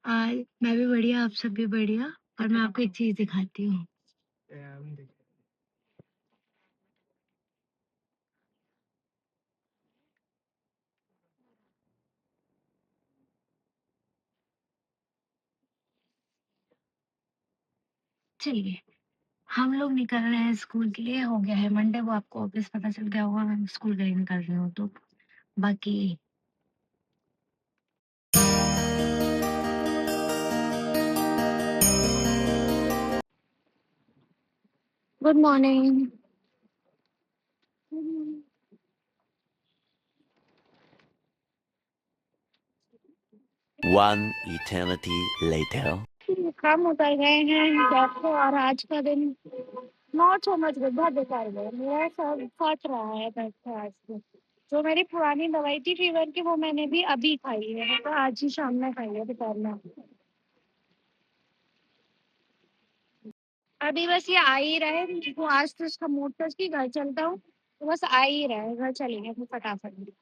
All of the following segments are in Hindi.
मैं भी बढ़िया, आप सब भी बढ़िया और मैं आपको एक चीज़ दिखाती हूँ। चलिए, हम लोग निकल रहे हैं स्कूल के लिए, हो गया है मंडे, वो आपको ऑब्वियस पता चल गया होगा मैं स्कूल के लिए निकल रही हूँ तो। बाकी good morning. One eternity later. काम उतर गए हैं देखो, और आज का दिन नॉट सो मच गुड, बहुत बेकार गया। मेरा सब फट रहा है बैठे आज से। जो मेरी पुरानी दवाई थी फीवर की वो मैंने भी अभी खाई है, मतलब आज ही शाम में खाई है दोपहर में। अभी बस ये आ ही रहा है, वो आज तो इसका मूड था कि घर चलता हूँ, तो बस आ ही रहा है, घर चलेंगे फिर फटाफट।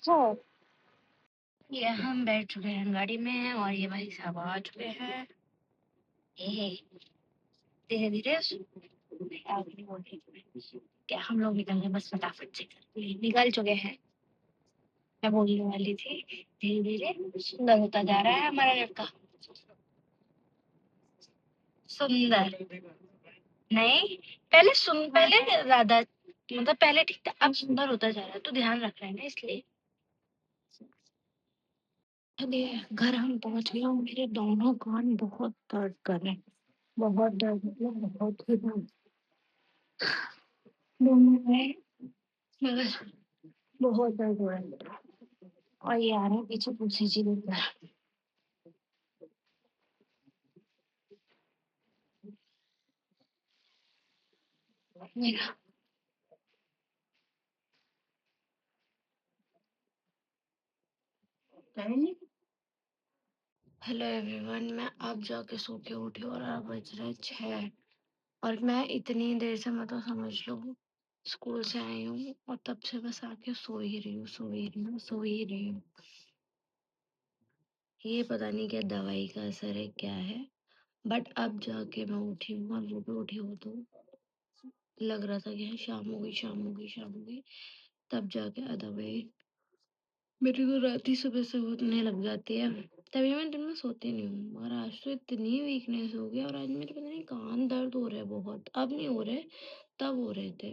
हो ये हम बैठ चुके हैं गाड़ी में और ये भाई साहब आ चुके हैं। ये धीरे धीरे आगे बोल रही हूँ। क्या हम लोग निकल गए बस फटाफट से, निकल चुके हैं। मैं बोलने वाली थी धीरे धीरे सुंदर होता जा रहा है हमारा लड़का। सुंदर नहीं, पहले ज्यादा, मतलब पहले ठीक था, अब सुंदर होता जा रहा है, तो ध्यान रख रहे हैं ना इसलिए। अरे घर हम पहुंच गए और मेरे दोनों कान बहुत दर्द कर रहे हैं, बहुत दर्द, मतलब बहुत ही दर्द दोनों में, मगर बहुत दर्द हो रहा है। और ये आ रहे हैं पीछे पूछे जी लेकर मेरा। हेलो एवरीवन, मैं अब जाके सो के उठी और अब बज रहे 6 और मैं इतनी देर से, मतलब समझ लो स्कूल से आई हूँ और तब से बस आके सो ही रही हूँ, सो ही रही हूँ, सो ही रही हूँ। ये पता नहीं क्या दवाई का असर है क्या है, बट अब जाके मैं उठी हूँ और वो भी उठी हूँ तो लग रहा था कि हाँ, शाम हो गई, शाम हो गई, शाम हो गई, तब जाके अदरवाइज मेरी तो रात ही सुबह से होने लग जाती है, तभी मैं दिन में सोती नहीं हूँ। और आज तो इतनी वीकनेस हो गई और आज मेरे पता नहीं कान दर्द हो रहे हैं बहुत, अब नहीं हो रहे, तब हो रहे थे।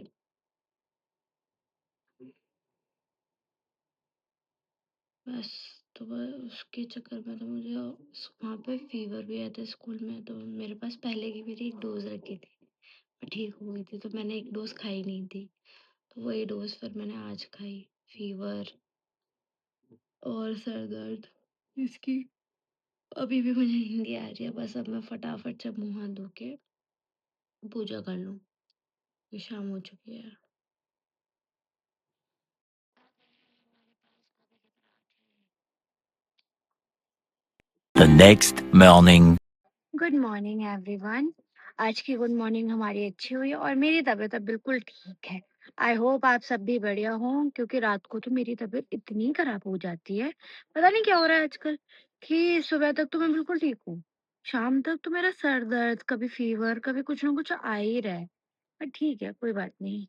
बस तो उसके चक्कर में तो मुझे वहाँ पे फीवर भी आया था स्कूल में, तो मेरे पास पहले की मेरी एक डोज रखी थी, मैं ठीक हो गई थी तो मैंने एक डोज खाई नहीं थी, तो वही डोज फिर मैंने आज खाई। फीवर और सर दर्द इसकी अभी भी मुझे नींद आ रही है, बस अब मैं फटाफट से मुंह हाथ धो के पूजा कर लूँ, ये शाम हो चुकी है। The next morning. Good morning everyone. आज की गुड मॉर्निंग हमारी अच्छी हुई और मेरी तबीयत अब बिल्कुल ठीक है। आई होप आप सब भी बढ़िया हो, क्योंकि रात को तो मेरी तबीयत इतनी खराब हो जाती है, पता नहीं क्या हो रहा है आजकल, कि सुबह तक तो मैं बिल्कुल ठीक हूँ, शाम तक तो मेरा सर दर्द, कभी फीवर, कभी कुछ ना कुछ आ ही रहा है। पर ठीक है, कोई बात नहीं।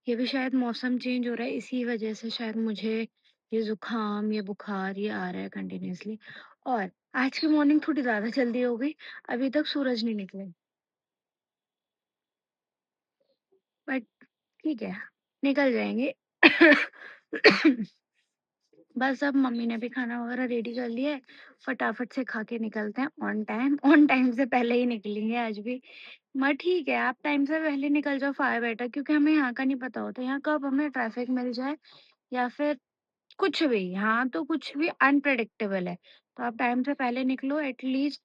ये भी शायद मौसम चेंज हो रहा है, इसी वजह से शायद मुझे ये जुकाम, ये बुखार, ये आ रहा है कंटिन्यूअसली। और आज की मॉर्निंग थोड़ी ज्यादा जल्दी हो गई, अभी तक सूरज नहीं निकले, बट ठीक है, निकल जाएंगे। बस अब मम्मी ने भी खाना वगैरह रेडी कर लिया है, फटाफट से खा के निकलते हैं ऑन टाइम। ऑन टाइम से पहले ही निकलेंगे आज भी, मगर ठीक है, आप टाइम से पहले निकल जाओ फायर बेटर, क्योंकि हमें यहाँ का नहीं पता होता यहाँ कब हमें ट्रैफिक मिल जाए या फिर कुछ भी, यहाँ तो कुछ भी अनप्रेडिक्टेबल है। तो आप टाइम से पहले निकलो, एटलीस्ट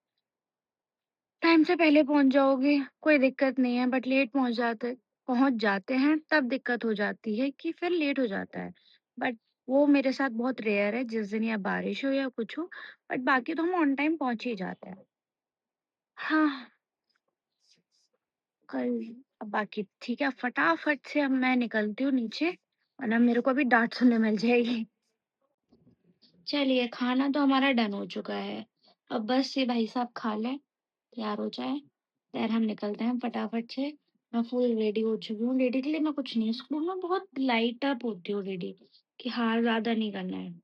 टाइम से पहले पहुंच जाओगे, कोई दिक्कत नहीं है। बट लेट पहुंच जाते हैं तब दिक्कत हो जाती है कि फिर लेट हो जाता है। बट वो मेरे साथ बहुत रेयर है, जिस दिन या बारिश हो या कुछ हो, बट बाकी तो हम ऑन टाइम पहुंच ही जाते हैं। हाँ, कल, अब बाकी ठीक है, फटाफट से अब मैं निकलती हूँ नीचे, वरना मेरे को भी डांट सुनने मिल जाएगी। चलिए, खाना तो हमारा डन हो चुका है, अब बस ये भाई साहब खा लें, तैयार हो जाएँ, फिर हम निकलते हैं फटाफट से। मैं फुल रेडी हो चुकी हूँ। रेडी के लिए मैं कुछ नहीं, स्कूल में बहुत लाइट अप होती हूँ रेडी, कि हाँ, ज़्यादा नहीं करना है।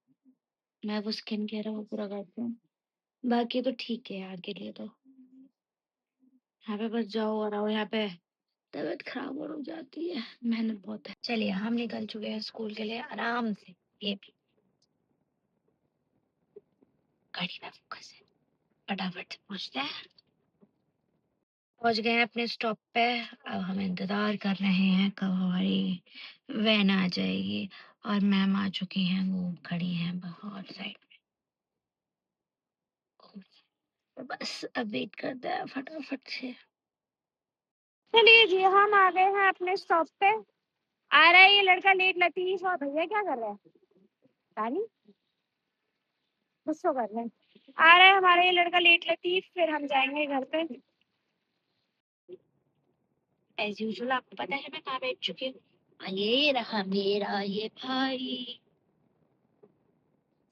मैं वो स्किन केयर है वो पूरा करती हूँ। बाकी तो ठीक है यार के लिए तो। यहाँ पे बस जाओ और आओ, यहाँ पे तबीयत खराब और हो जाती है, मेहनत बहुत है। चलिए हम निकल चुके हैं स्कूल के लिए आराम से। ये भी गाड़ी में फोकस है, फटाफट से पहुँचते हैं। पहुँच गए हैं अपने स्टॉप पे। अब हम इंतज़ार कर रहे हैं कब हमारी वैन आ जाएगी, और मैम आ चुकी हैं, वो खड़ी हैं बाहर साइड में। तो बस अब वेट करते हैं फटाफट से। चलिए जी, हम आ गए हैं अपने स्टॉप पे। आ रहा है ये लड़का लेट लतीफ़, और भैया क्या कर रहे हैं? ताली गुस्सा कर रहे हैं। आ रहा है हमारा ये लड़का लेट लतीफ़, फिर हम जाएँगे घर पे। एज़ यूजुअल आपको पता है मैं कहाँ बैठ चुकी हूँ? ये रहा मेरा ये भाई,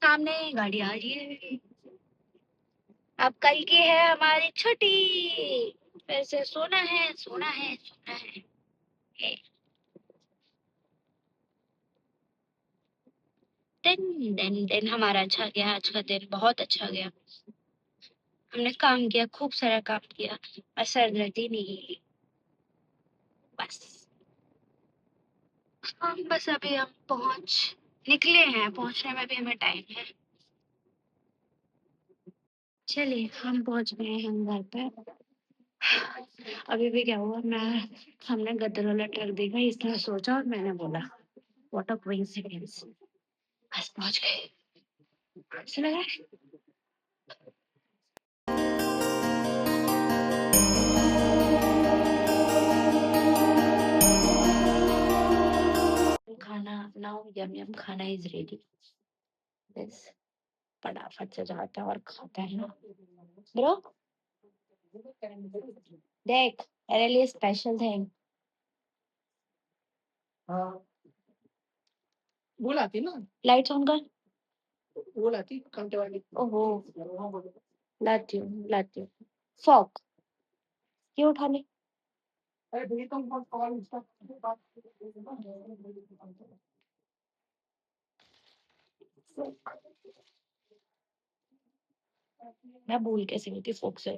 सामने गाड़ी आ रही है। अब कल की है हमारी छुट्टी, फिर से सोना है, सोना है, सोना है। ए, दिन दिन दिन हमारा अच्छा गया, आज का दिन बहुत अच्छा गया। हमने काम किया, खूब सारा काम किया, और सरदर्दी नहीं ली। बस हाँ, बस अभी हम निकले हैं, पहुंचने में भी हमें टाइम है। चलिए हम पहुंच गए हैं घर पे। अभी भी क्या हुआ, मैं हमने गदर वाला ट्रक देखा, इसने सोचा और मैंने बोला, व्हाट अ कोइंसिडेंस। बस पहुंच गए। अच्छा लगा। खाना नाउ यम यम खाना इज रेडी। बस फटाफट से जाते हैं और खाते हैं ना। ब्रो देख, मेरे लिए स्पेशल थिंग। हाँ, वो लाती ना, लाइट्स ऑन कर। वो लाती कांटे वाली। ओहो, लाती हूँ फॉक, ये उठा ले। अरे भैया तुम कॉल इसका बात। मैं भूल कैसे गई थी फोक से।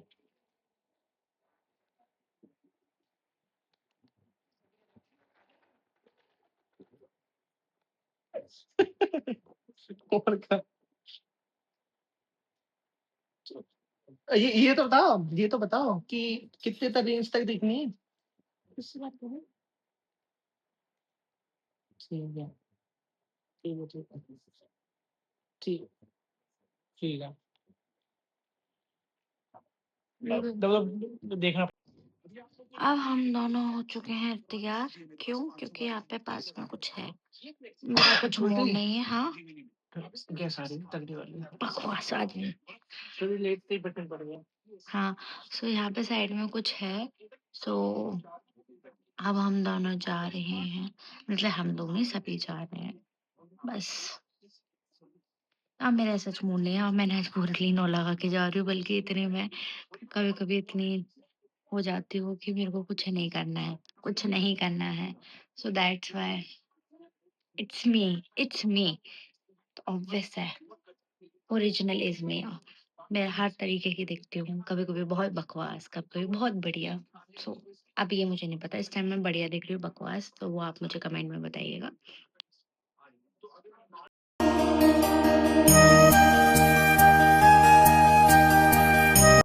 और क्या? ये तो बताओ कि कितने तक रेंज तक दिखनी है? किससे बात कर रहे हो? ठीक है, ठीक है, ठीक है, ठीक, ठीक है। मतलब देखना। अब हम दोनों हो चुके हैं तैयार। क्यों? क्योंकि यहाँ पे पास में कुछ है, मेरा कुछ मूड नहीं है। हाँ, गैस आ रही है तगड़ी वाली, बकवास आदमी। थोड़ी लेट से बटन पड़ गया। हाँ, सो यहाँ पे साइड में कुछ है। सो अब हम दोनों जा रहे हैं, मतलब हम दोनों ही सभी जा रहे हैं। बस अब मेरा सच मूड नहीं है, और मैंने आज पूरी क्लीन लगा के जा रही हूँ, बल्कि इतने में कभी कभी इतनी हो जाती हूँ कि मेरे को कुछ नहीं करना है, कुछ नहीं करना है। So that's why it's me तो ऑब्वियस है, ओरिजिनल इज मी। मैं हर तरीके की दिखती हूँ, कभी कभी बहुत बकवास, कभी कभी बहुत बढ़िया। सो अब ये मुझे नहीं पता इस टाइम मैं बढ़िया दिख रही हूँ बकवास, तो वो आप मुझे कमेंट में बताइएगा।